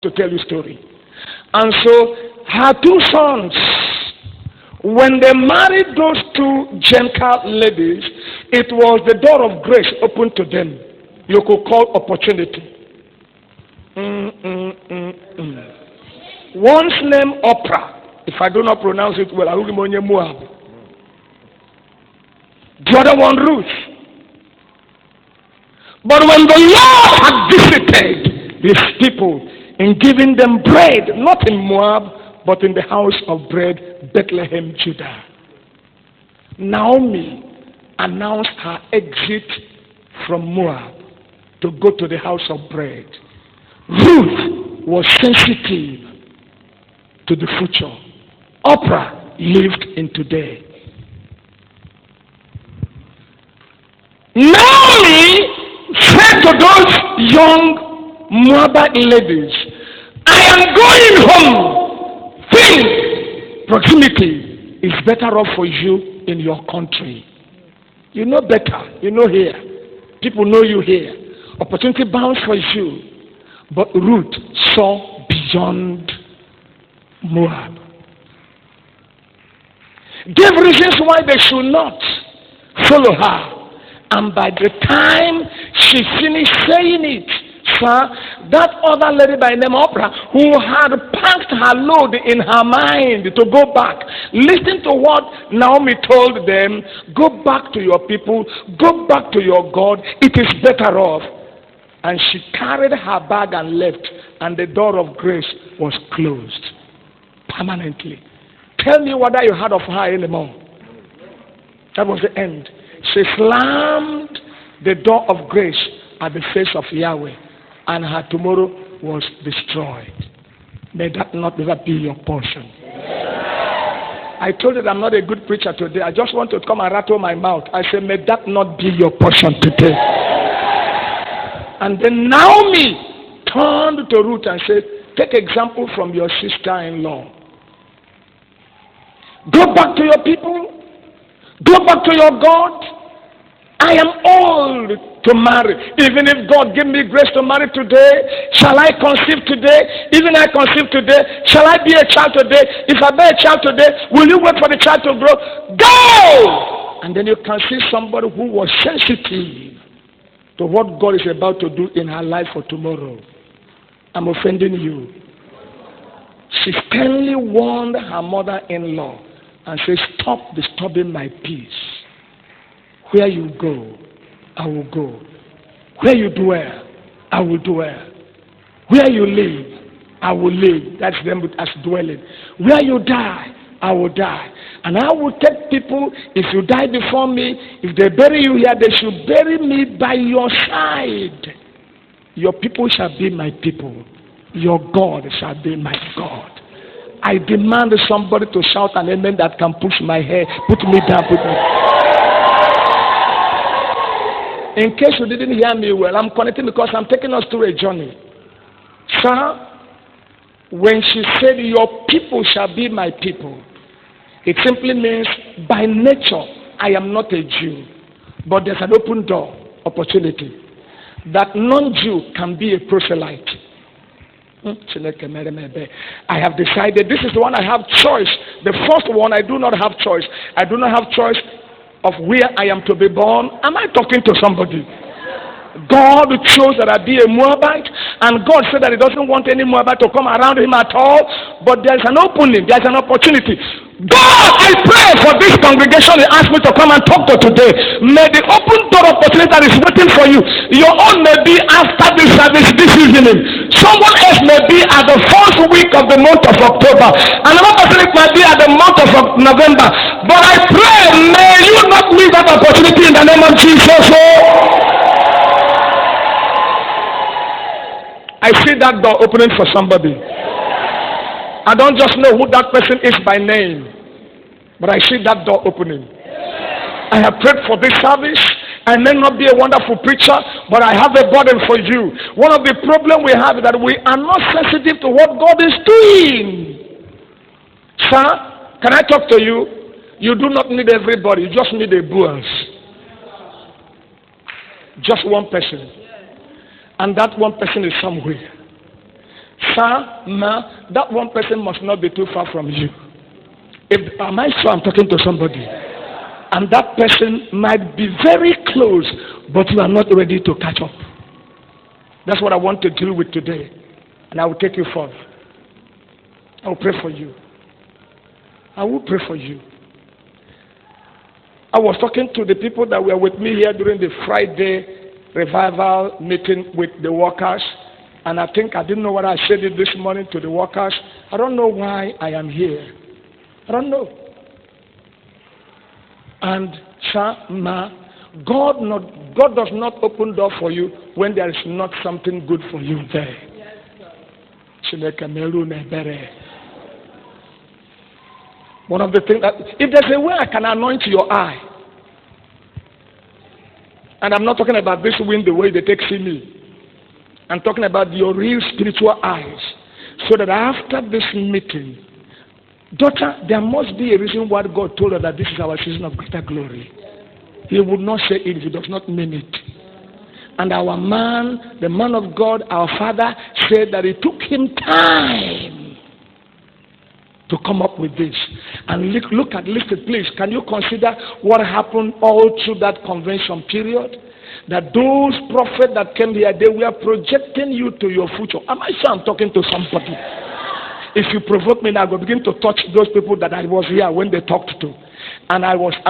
to tell you a story. And so her two sons, when they married those two Gentile ladies, it was the door of grace open to them. You could call opportunity. One's name Oprah. If I do not pronounce it well, I will remember Moab. The other one Ruth. But when the Lord had visited his people in giving them bread, not in Moab, but in the house of bread, Bethlehem, Judah, Naomi announced her exit from Moab to go to the house of bread. Ruth was sensitive to the future. Oprah lived in today. Naomi said to those young Moabite ladies, I am going home. Think proximity is better off for you in your country. You know better. You know here. People know you here. Opportunity bounds for you. But Ruth saw beyond Moab. Gave reasons why they should not follow her. And by the time she finished saying it, sir, that other lady by the name of Oprah, who had packed her load in her mind to go back, listen to what Naomi told them, go back to your people, go back to your God, it is better off. And she carried her bag and left, and the door of grace was closed permanently. Tell me whether you heard of her anymore. That was the end. She slammed the door of grace at the face of Yahweh, and her tomorrow was destroyed. May that not ever be your portion. I told you that I'm not a good preacher today. I just want to come and rattle my mouth. I say, may that not be your portion today. And then Naomi turned to Ruth and said, take example from your sister-in-law. Go back to your people. Go back to your God. I am old to marry. Even if God give me grace to marry today, shall I conceive today? Even I conceive today, shall I be a child today? If I bear a child today, will you wait for the child to grow? Go! And then you can see somebody who was sensitive to what God is about to do in her life for tomorrow. I'm offending you. She sternly warned her mother-in-law and said, stop disturbing my peace. Where you go, I will go. Where you dwell, I will dwell. Where you live, I will live. That's them as dwelling. Where you die, I will die. And I will take people, if you die before me, if they bury you here, they should bury me by your side. Your people shall be my people. Your God shall be my God. I demand somebody to shout an amen that can push my hair, put me down, put me. In case you didn't hear me well, I'm connecting because I'm taking us through a journey. Sir, when she said, your people shall be my people, it simply means by nature, I am not a Jew. But there's an open door, opportunity, that non-Jew can be a proselyte. I have decided this is the one I have choice. The first one, I do not have choice. I do not have choice of where I am to be born. Am I talking to somebody? God chose that I be a Moabite, and God said that He doesn't want any Moabite to come around Him at all. But there's an opening, there's an opportunity. God, I pray for this congregation He asked me to come and talk to today. May the open door opportunity that is waiting for you, your own may be after this service this evening. Someone else may be at the first week of the month of October. Another person might be at the month of November. But I pray, may you not miss that opportunity in the name of Jesus. I see that door opening for somebody. I don't just know who that person is by name, but I see that door opening. I have prayed for this service. I may not be a wonderful preacher, but I have a burden for you. One of the problems we have is that we are not sensitive to what God is doing. Sir, can I talk to you? You do not need everybody. You just need a Boaz. Just one person. And that one person is somewhere. Sir, ma, that one person must not be too far from you. Am I sure I'm talking to somebody? And that person might be very close, but you are not ready to catch up. That's what I want to deal with today. And I will take you forth. I will pray for you. I will pray for you. I was talking to the people that were with me here during the Friday revival meeting with the workers. And I think I didn't know what I said it this morning to the workers. I don't know why I am here. I don't know. And ma, God does not open door for you when there is not something good for you there. One of the things that, if there's a way I can anoint your eye, and I'm not talking about this wind the way they take see me, I'm talking about your real spiritual eyes, so that after this meeting, daughter, there must be a reason why God told her that this is our season of greater glory. He would not say it if he does not mean it. And our man, the man of God, our father, said that it took him time to come up with this. And look at listed, please. Can you consider what happened all through that convention period? That those prophets that came here, they were projecting you to your future. Am I sure I'm talking to somebody? If you provoke me now, I will begin to touch those people that I was here when they talked to. And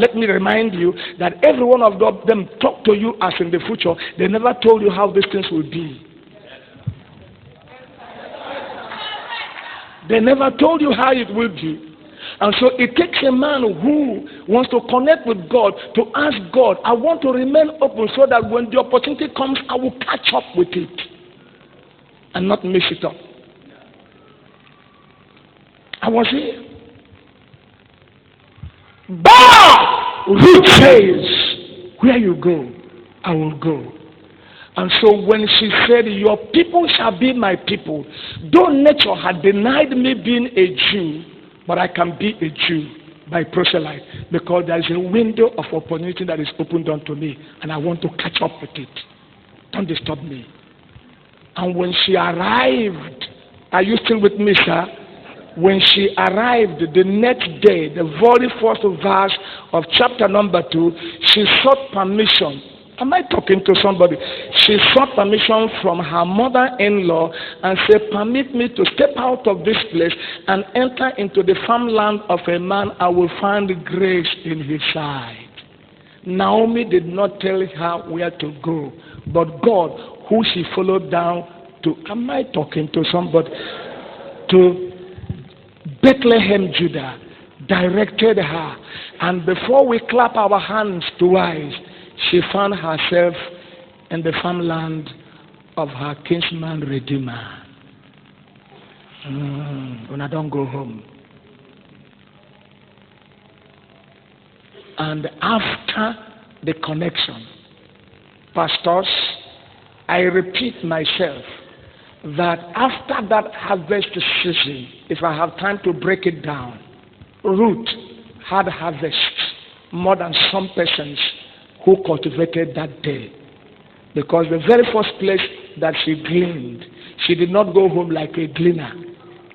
let me remind you that every one of them talked to you as in the future. They never told you how these things will be. They never told you how it will be. And so it takes a man who wants to connect with God to ask God, I want to remain open so that when the opportunity comes, I will catch up with it and not mess it up. I was here. But Ruth says, where you go, I will go. And so when she said, your people shall be my people, though nature had denied me being a Jew, but I can be a Jew by proselyte, because there is a window of opportunity that is opened unto me, and I want to catch up with it. Don't disturb me. And when she arrived, are you still with me, sir? When she arrived the next day, the very first verse of chapter number 2, she sought permission. Am I talking to somebody? She sought permission from her mother-in-law and said, permit me to step out of this place and enter into the farmland of a man I will find grace in his sight. Naomi did not tell her where to go, but God, who she followed down to, am I talking to somebody? To Bethlehem, Judah, directed her. And before we clap our hands twice, she found herself in the farmland of her kinsman redeemer. When I don't go home. And after the connection, pastors, I repeat myself, that after that harvest season, if I have time to break it down, Ruth had harvest more than some persons who cultivated that day. Because the very first place that she gleaned, she did not go home like a gleaner.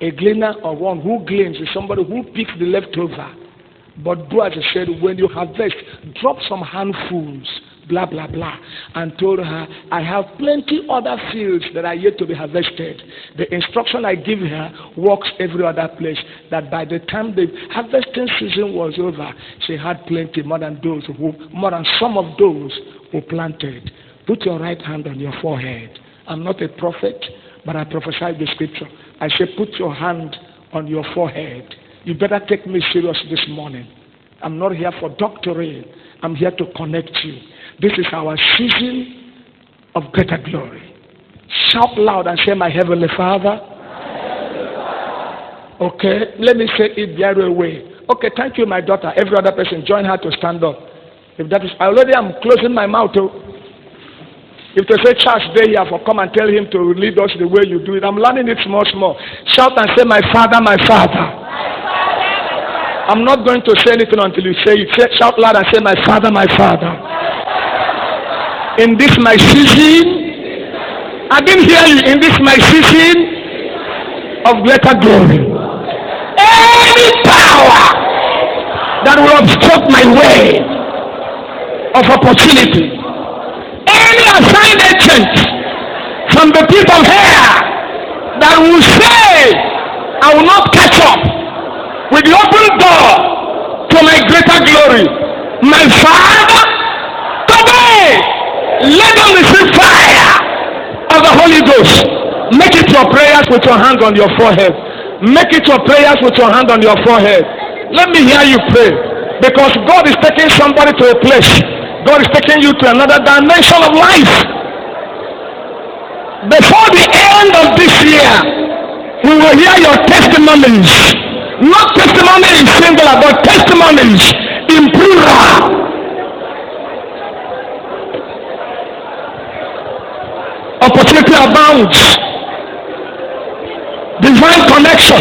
A gleaner or one who gleans is somebody who picks the leftover. But Boaz said, when you harvest, drop some handfuls, blah, blah, blah, and told her, I have plenty other fields that are yet to be harvested. The instruction I give her works every other place, that by the time the harvesting season was over, she had plenty, more than some of those who planted. Put your right hand on your forehead. I'm not a prophet, but I prophesy the scripture. I say, put your hand on your forehead. You better take me serious this morning. I'm not here for doctoring. I'm here to connect you. This is our season of greater glory. Shout loud and say, my Heavenly Father. Okay, let me say it the other way. Okay, thank you, my daughter. Every other person, join her to stand up. If that is, I already am closing my mouth. If they say, church, they here for come and tell him to lead us the way you do it. I'm learning it small. Shout and say, my Father, my Father. I'm not going to say anything until you say it. Shout loud and say, my Father, my Father. In this my season, I didn't hear you. In this my season of greater glory. Any power that will obstruct my way of opportunity, any assigned agent from the pit of hell that will say I will not catch up with the open door to my greater glory, my Father, today let them receive fire of the Holy Ghost. Make it your prayers with your hand on your forehead. Make it your prayers with your hand on your forehead. Let me hear you pray, because God is taking somebody to a place. God is taking you to another dimension of life. Before the end of this year, we will hear your testimonies. Not testimony in singular, but testimonies in plural. Opportunity abounds. Divine connection.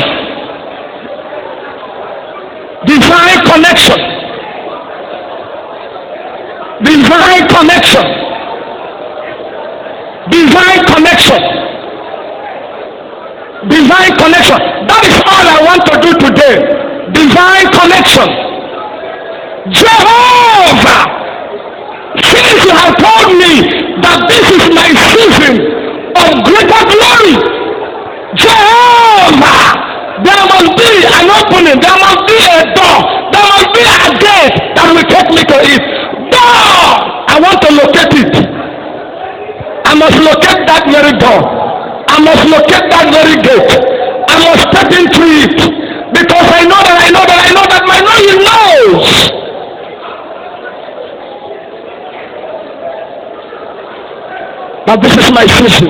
Divine connection. Divine connection. Divine connection. Divine connection. That is all I want to do today. Divine connection. Jehovah, since you have told me that this is my season of greater glory, Jehovah, there must be an opening, there must be a door, there must be a gate that will take me to it. Door, I want to locate it. I must locate that very door. I must locate that very gate. I must step into it, because I know that my knowing knows that this is my season.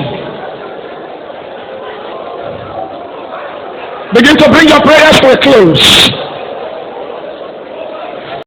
Begin to bring your prayers to a close.